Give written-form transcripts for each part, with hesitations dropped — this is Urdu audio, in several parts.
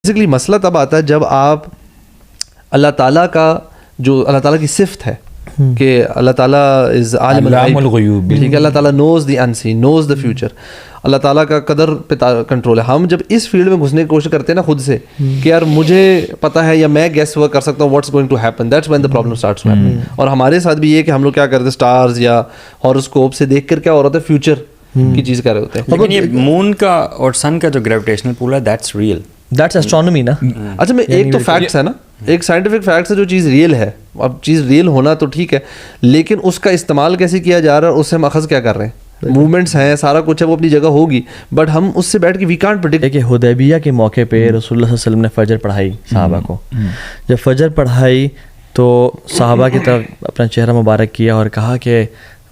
بیسکلی مسئلہ تب آتا ہے جب آپ اللہ تعالیٰ کا جو اللہ تعالیٰ کی صفت ہے کہ اللہ تعالیٰ از عالم الغیوب، ٹھیک ہے، اللہ تعالیٰ نوز دی انسین، نوز دا فیوچر، اللہ تعالیٰ کا قدر پہ کنٹرول ہے. ہم جب اس فیلڈ میں گھسنے کی کوشش کرتے ہیں نا خود سے کہ یار مجھے پتہ ہے یا میں گیس ورک کر سکتا ہوں what's going to happen, that's when the problem starts to happen. اور ہمارے ساتھ بھی یہ کہ ہم لوگ کیا کرتے ہیں اسٹارز یا ہاروسکوپ سے دیکھ کر کیا ہو رہا ہے فیوچر کی چیز کر رہے ہوتے ہیں. لیکن یہ مون کا اور سن کا جو گریویٹیشنل پول ہے دیٹس ریئل، دیٹس ایسٹرونومی نا. اچھا میں ایک تو فیکٹس ہے نا، ایک سائنٹیفک فیکٹس ہے جو چیز ریئل ہے. اب چیز ریئل ہونا تو ٹھیک ہے لیکن اس کا استعمال کیسے کیا جا رہا ہے اور اس سے ہم اخذ کیا کر رہے ہیں. موومنٹس ہیں، سارا کچھ ہے، وہ اپنی جگہ ہوگی بٹ ہم اس سے بیٹھ کے وی کانٹ پریڈکٹ. کہ حدیبیہ کے موقع پہ رسول اللہ صلی اللہ علیہ وسلم نے فجر پڑھائی صحابہ کو. جب فجر پڑھائی تو صحابہ کی طرف اپنا چہرہ مبارک کیا اور کہا کہ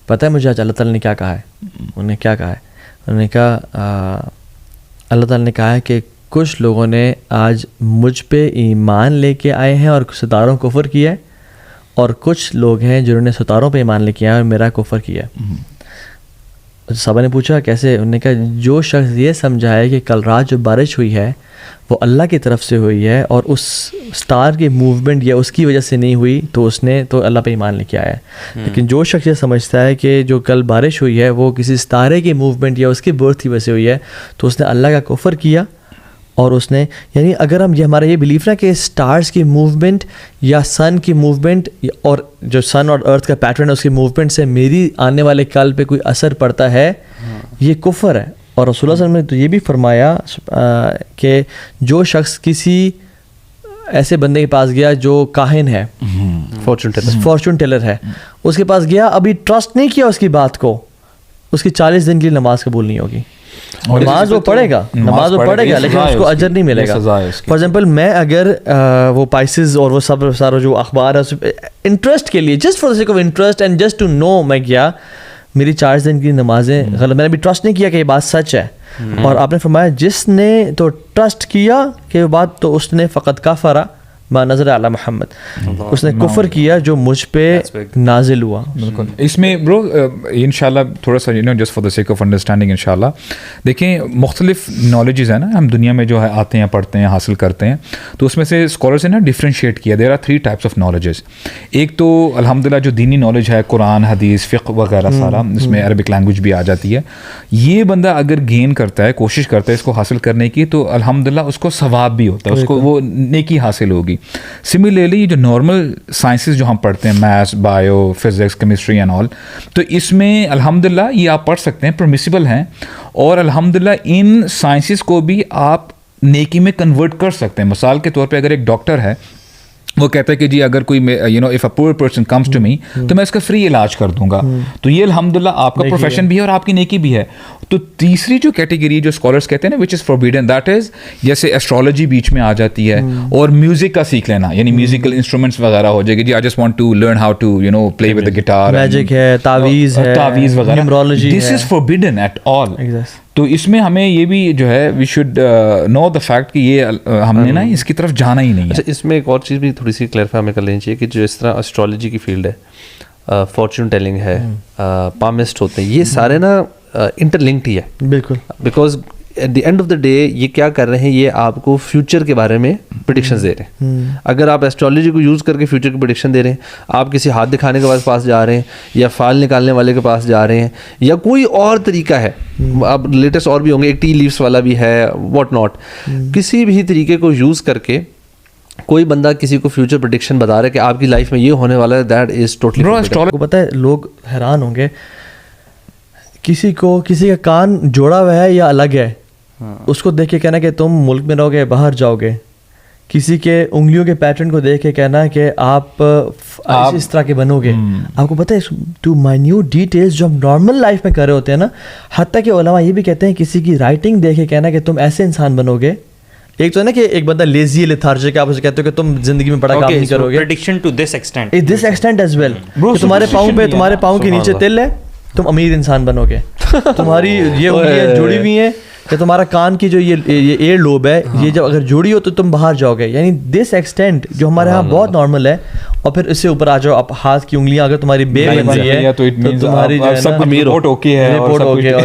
پتہ ہے مجھے آج اللہ تعالیٰ نے کیا کہا ہے. انہوں نے کیا کہا ہے؟ انہوں نے کہا اللہ تعالیٰ نے کہا ہے کہ کچھ لوگوں نے آج مجھ پہ ایمان لے کے آئے ہیں اور ستاروں کو کفر کیا ہے، اور کچھ لوگ ہیں جنہوں نے ستاروں پہ ایمان لے کے آئے اور میرا کفر کیا ہے. صحابہ نے پوچھا کیسے؟ انہوں نے کہا جو شخص یہ سمجھا ہے کہ کل رات جو بارش ہوئی ہے وہ اللہ کی طرف سے ہوئی ہے اور اس سٹار کی موومنٹ یا اس کی وجہ سے نہیں ہوئی تو اس نے تو اللہ پہ ایمان لے کے آیا ہے. لیکن جو شخص یہ سمجھتا ہے کہ جو کل بارش ہوئی ہے وہ کسی ستارے کی موومنٹ یا اس کی برتھ کی وجہ سے ہوئی ہے تو اس نے اللہ کا کفر کیا. اور اس نے یعنی اگر ہم یہ ہمارا یہ بلیف نا کہ سٹارز کی موومنٹ یا سن کی موومنٹ اور جو سن اور ارتھ کا پیٹرن ہے اس کی موومنٹ سے میری آنے والے کل پہ کوئی اثر پڑتا ہے، یہ کفر ہے. اور رسول اللہ صلی اللہ علیہ وسلم نے تو یہ بھی فرمایا کہ جو شخص کسی ایسے بندے کے پاس گیا جو کاہن ہے، فارچون ٹیلر ہے، اس کے پاس گیا، ابھی ٹرسٹ نہیں کیا اس کی بات کو، اس کی 40 دن کے لیے نماز قبول نہیں ہوگی. نماز وہ پڑھے گا، نماز وہ پڑھے گا لیکن اس کو اجر نہیں ملے گا. فار ایگزامپل میں اگر وہ پائسز اور وہ سب سارا جو اخبار ہے انٹرسٹ کے لیے، just for the sake of interest and just to know, میں گیا، میری 40 دن کی نمازیں غلط، میں نے ابھی ٹرسٹ نہیں کیا کہ یہ بات سچ ہے. اور آپ نے فرمایا جس نے تو ٹرسٹ کیا کہ وہ بات تو اس نے فقط کفر ما نظر علی محمد، اس نے کفر کیا جو مجھ پہ نازل ہوا. بالکل. اس میں برو انشاءاللہ تھوڑا سا just for the sake of understanding انشاءاللہ دیکھیں مختلف نالجز ہیں نا ہم دنیا میں جو ہے آتے ہیں، پڑھتے ہیں، حاصل کرتے ہیں، تو اس میں سے اسکالرس نے نا ڈفرینشیٹ کیا. There are 3 types of knowledges. ایک تو الحمدللہ جو دینی نالج ہے، قرآن، حدیث، فقہ وغیرہ سارا، اس میں عربک لینگویج بھی آ جاتی ہے. یہ بندہ اگر گین کرتا ہے، کوشش کرتا ہے اس کو حاصل کرنے کی، تو الحمدللہ اس کو ثواب بھی ہوتا ہے، اس کو وہ نیکی حاصل ہوگی. سملرلی جو نارمل سائنسز جو ہم پڑھتے ہیں، maths, bio, physics, chemistry and all, تو اس میں الحمدللہ یہ آپ پڑھ سکتے ہیں، پرمیسیبل ہیں، اور الحمدللہ ان سائنسز کو بھی آپ نیکی میں کنورٹ کر سکتے ہیں. مثال کے طور پہ اگر ایک ڈاکٹر ہے، وہ کہتا ہے کہ جی اگر کوئی if a poor person comes to me تو میں اس کا فری علاج کر دوں گا، تو یہ الحمدللہ آپ کا پروفیشن بھی ہے اور آپ کی نیکی بھی ہے. تو تیسری جو کیٹیگری جو اسکالرس کہتے ہیں نا وچ از فوربیڈن، دیٹ از جیسے ایسٹرالوجی بیچ میں آ جاتی ہے، اور میوزک کا سیکھ لینا، یعنی میوزیکل انسٹرومنٹس وغیرہ ہو جائے گی، جی I just want to learn how to play with the guitar, magic ہے، تعویذ وغیرہ، نیومرولوجی، دس از فوربیڈن ایٹ آل. تو اس میں ہمیں یہ بھی جو ہے we should know the fact کہ یہ ہم نے نا اس کی طرف جانا ہی نہیں ہے. اچھا اس میں ایک اور چیز بھی تھوڑی سی کلیئرفائی ہمیں کر لینی چاہیے کہ جو اس طرح اسٹرالوجی کی فیلڈ ہے، فارچون ٹیلنگ ہے، پامسٹ ہوتے ہیں، یہ سارے نا انٹر لنکڈ ہی ہے. بالکل، because at the end of the day یہ کیا کر رہے ہیں، یہ آپ کو فیوچر کے بارے میں پریڈکشنز دے رہے ہیں. اگر آپ ایسٹرالوجی کو یوز کر کے فیوچر کی پریڈکشن دے رہے ہیں، آپ کسی ہاتھ دکھانے کے پاس جا رہے ہیں، یا فال نکالنے والے کے پاس جا رہے ہیں، یا کوئی اور طریقہ ہے، اب لیٹسٹ اور بھی ہوں گے، ایک ٹی لیوس والا بھی ہے، واٹ ناٹ، کسی بھی طریقے کو یوز کر کے کوئی بندہ کسی کو فیوچر پریڈکشن بتا رہا ہے کہ آپ کی لائف میں یہ ہونے والا ہے، دیٹ از ٹوٹلی. کو پتہ ہے لوگ حیران ہوں گے، کسی کا کان جوڑا ہوا ہے یا الگ ہے، اس کو دیکھ کے کہنا کہ تم ملک میں رہو گے، باہر جاؤ گے. کسی کے انگلیوں کے پیٹرن کو دیکھ کے کہنا کہ آپ اس طرح کے بنو گے. آپ کو پتہ ہے ٹو مائنیوٹ ڈیٹیلز جو ہم نارمل لائف میں کر رہے ہوتے ہیں نا، حتیٰ کہ علماء یہ بھی کہتے ہیں کسی کی رائٹنگ دیکھ کے کہنا کہ تم ایسے انسان بنو گے. ایک تو ہے نا کہ ایک بندہ لیزی ہے، لیتھارجک، آپ اسے کہتے ہو کہ تم زندگی میں بڑا کام نہیں کرو گے. Prediction to this extent as well, تمہارے پاؤں کے نیچے تل ہے، تم امیر انسان بنو گے. تمہاری یہ انگلیاں جڑی ہوئی ہیں، کہ تمہارا کان کی جو یہ ایئر لوب ہے یہ جب اگر جڑی ہو تو تم باہر جاؤ گے, یعنی دس ایکسٹینٹ جو ہمارے یہاں بہت نارمل ہے. اور پھر اس سے اوپر آ جاؤ, اب ہاتھ کی انگلیاں اگر تمہاری بے بنتی ہے تو تمہاری سب امیر رپورٹ اوکے ہے اور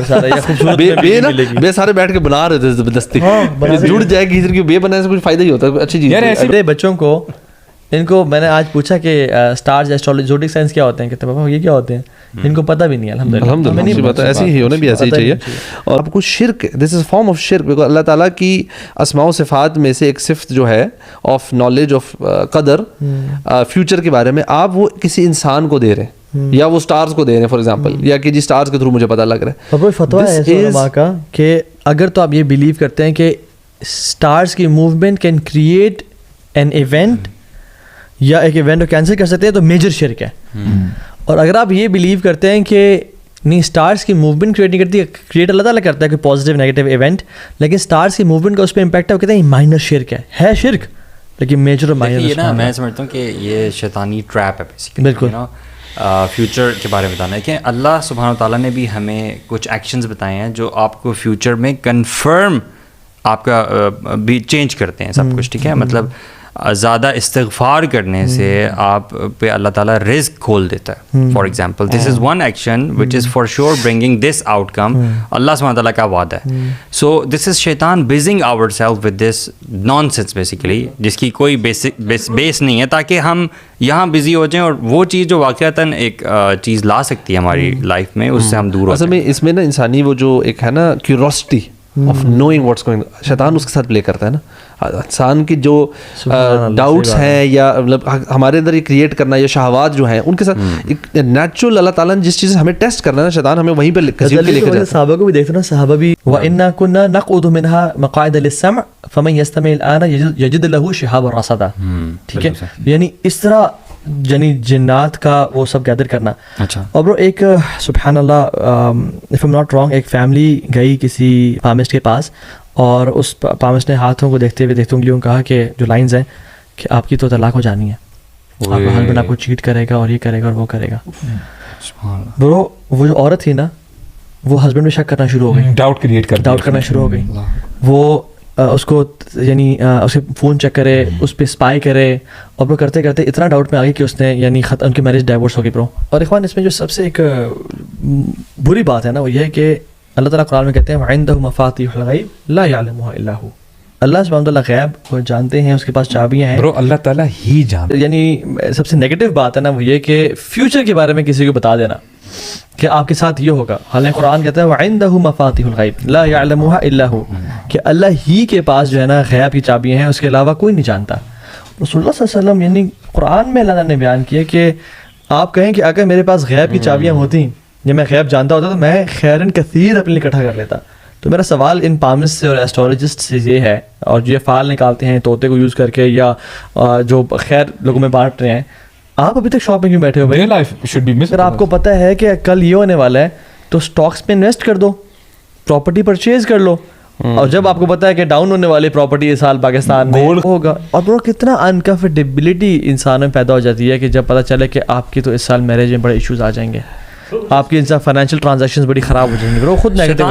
سارا یا خوبصورت بے سارے بیٹھ کے بنا رہے تھے زبردستی, جڑ جائے گی ادھر کی بے بنانے سے کچھ فائدہ ہی ہوتا ہے, اچھی چیز ہے. بچوں کو ان کو میں نے آج پوچھا کہ اسٹارز ایسٹرولوجی زوڈک سائنس کیا ہوتے ہیں, کہتے ہیں پاپا یہ کیا ہوتے ہیں, ان کو پتہ بھی نہیں ہے. الحمدللہ ایسی ہی ہونا بھی ایسے ہی چاہیے. اور آپ کو شرک, دس از فارم آف شرک, بیکاز اللہ تعالیٰ کی اسماء و صفات میں سے ایک صفت جو ہے آف نالج آف قدر فیوچر کے بارے میں, آپ وہ کسی انسان کو دے رہے ہیں یا وہ سٹارز کو دے رہے ہیں فار ایگزامپل, یا کہ جی سٹارز کے تھرو مجھے پتہ لگ رہا ہے. اور وہ فتویٰ ہے علماء کا کہ اگر تو آپ یہ بلیو کرتے ہیں کہ سٹارز کی movement can create an event یا ایک ایونٹ کو کینسل کر سکتے ہیں تو میجر شرک ہے. اور اگر آپ یہ بلیو کرتے ہیں کہ نہیں سٹارز کی موومنٹ کریٹ نہیں کرتی, کریٹ اللہ تعالیٰ کرتا ہے کہ پازیٹیو نیگیٹو ایونٹ, لیکن سٹارز کی موومنٹ کا اس پہ امپیکٹ ہے, وہ کہتے ہیں مائنر شرک ہے شرک لیکن میجر اور مائنر. یہ نا میں سمجھتا ہوں کہ یہ شیطانی ٹریپ ہے بیسیکلی. بالکل فیوچر کے بارے میں بتانا ہے کہ اللہ سبحانہ تعالیٰ نے بھی ہمیں کچھ ایکشنز بتائے ہیں جو آپ کو فیوچر میں کنفرم آپ کا بھی چینج کرتے ہیں سب کچھ, ٹھیک ہے. مطلب زیادہ استغفار کرنے سے آپ پہ اللہ تعالیٰ رزق کھول دیتا ہے. For example this is one action which is for sure bringing this out come, اللہ سبحانہ تعالیٰ کا وعدہ ہے. سو دس از شیطان busying our self with this nonsense basically, جس کی کوئی بیس نہیں ہے, تاکہ ہم یہاں بزی ہو جائیں اور وہ چیز جو واقعتاً ایک چیز لا سکتی ہے ہماری لائف میں, اس سے ہم دور ہو جائیں. اصل میں اس میں نا انسانی وہ جو ایک ہے نا curiosity of knowing what's going, شیطان اس کے ساتھ پلے کرتا ہے نا. انسان کی جو ڈاؤٹس ہیں یا مطلب ہمارے اندر یہ کریٹ کرنا یا شہوات جو ہیں ان کے ساتھ ایک نیچرل اللہ تعالیٰ نے جس چیز ہمیں ٹیسٹ کرنا ہے نا, شیطان ہمیں وہیں پہ گھسیٹ کے لے کے جاتا ہے. صحابہ کو بھی دیکھتے نا, صحابہ بھی وَإِنَّا كُنَّا نَقْعُدُ مِنْهَا مَقَاعِدَ لِلسَّمْعِ فَمَنْ يَسْتَمِعِ الْآنَ يَجِدْ لَهُ شِهَابًا رَصَدًا. ٹھیک ہے, یعنی اس طرح یعنی جنات کا وہ سب گیدر کرنا. اچھا. اور برو ایک سبحان اللہ اف ایم ناٹ رانگ, ایک فیملی گئی کسی پامسٹ کے پاس, اور اس پامسٹ نے ہاتھوں کو دیکھتے ہوئے انگلیوں کہا کہ جو لائنز ہیں کہ آپ کی تو طلاق ہو جانی ہے, آپ کا ہسبینڈ آپ کو چیٹ کرے گا اور یہ کرے گا اور وہ کرے گا. برو وہ جو عورت تھی نا وہ ہسبینڈ میں شک کرنا شروع ہو گئی, ڈاؤٹ کرنا شروع ہو گئی. وہ اس کو یعنی اسے فون چیک کرے, اس پہ اسپائی کرے, اور وہ کرتے کرتے اتنا ڈاؤٹ میں آ گئی کہ اس نے یعنی ان کی میرج ڈائیورس ہو گئی. برو اور اخوان اس میں جو سب سے ایک بری بات ہے نا وہ یہ ہے کہ اللہ تعالیٰ قرآن میں کہتے ہیں وَعِندَهُ مَفَاتِحُ الْغَيْبِ لَا يَعْلَمُهَا إِلَّا هُوَ. اللہ سبحانہ وتعالیٰ غیب کو جانتے ہیں, اس کے پاس چابیاں ہیں. برو اللہ تعالیٰ ہی جانتے ہیں. یعنی سب سے نیگیٹو بات ہے نا وہ یہ کہ فیوچر کے بارے میں کسی کو بتا دینا کہ آپ کے ساتھ یہ ہوگا, حالانکہ قرآن کہتا ہے وَعِندَهُ مَفَاتِحُ الْغَيْبِ لَا يَعْلَمُهَا إِلَّا هُوَ, کہ اللہ ہی کے پاس جو ہے نا غیب کی چابیاں ہیں, اس کے علاوہ کوئی نہیں جانتا. رسول اللہ صلی اللہ علیہ وسلم یعنی قرآن میں اللہ نے بیان کیا کہ آپ کہیں کہ اگر میرے پاس غیب کی چابیاں ہوتی یا میں غیب جانتا ہوتا تو میں خیرن کثیر اپنے لیے اکٹھا کر لیتا. تو میرا سوال ان پامسٹ سے اور ایسٹرولوجسٹ سے یہ ہے, اور جو یہ فعال نکالتے ہیں طوطے کو یوز کر کے یا جو خیر لوگوں میں بانٹ رہے ہیں, آپ ابھی تک شاپ میں کیوں بیٹھے ہو بھائی؟ اگر آپ کو پتہ ہے کہ کل یہ ہونے والا ہے تو اسٹاکس پہ انویسٹ کر دو, پراپرٹی پرچیز کر لو, اور جب آپ کو پتہ ہے کہ ڈاؤن ہونے والی پراپرٹی اس سال پاکستان میں ہوگا, اور برو کتنا انکمفرٹیبلٹی انسان میں پیدا ہو جاتی ہے کہ جب پتہ چلے کہ آپ کی تو اس سال میرج میں بڑے ایشوز آ جائیں گے, آپ کی انسان فائنینشیل ٹرانزیکشنز بڑی خراب ہو جائیں گی. برو خود نیگیٹو